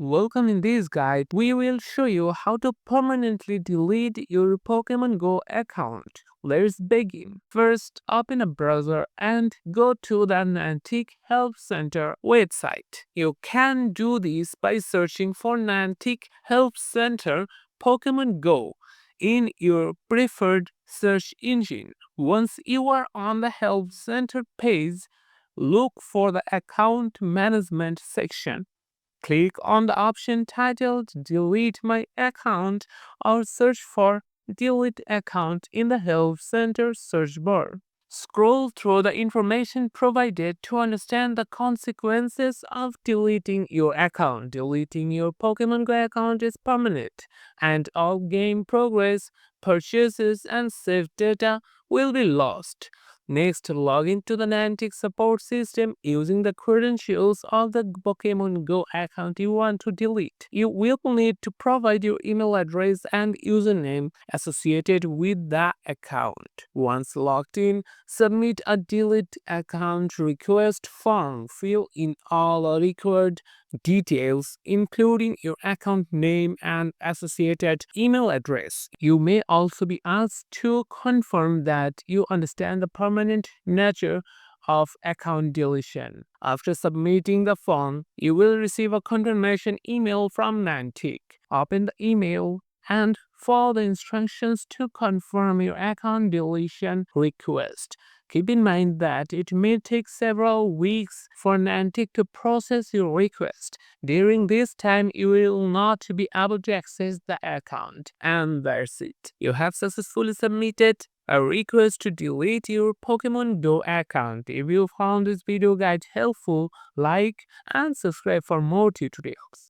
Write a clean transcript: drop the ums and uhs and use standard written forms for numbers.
Welcome. In this guide, we will show you how to permanently delete your Pokemon Go account. Let's begin. First, open a browser and go to the Niantic Help Center website. You can do this by searching for Niantic Help Center Pokemon Go in your preferred search engine. Once you are on the Help Center page, look for the Account Management section. Click on the option titled Delete My Account or search for Delete Account in the Help Center search bar. Scroll through the information provided to understand the consequences of deleting your account. Deleting your Pokemon Go account is permanent, and all game progress, purchases, and saved data will be lost. Next, log into the Niantic support system using the credentials of the Pokemon Go account you want to delete. You will need to provide your email address and username associated with the account. Once logged in, submit a delete account request form. Fill in all required details, including your account name and associated email address. You may also be asked to confirm that you understand the permanent nature of account deletion. After submitting the form, you will receive a confirmation email from Niantic. Open the email and follow the instructions to confirm your account deletion request. Keep in mind that it may take several weeks for Niantic to process your request. During this time, you will not be able to access the account. And that's it. You have successfully submitted a request to delete your Pokemon Go account. If you found this video guide helpful, like and subscribe for more tutorials.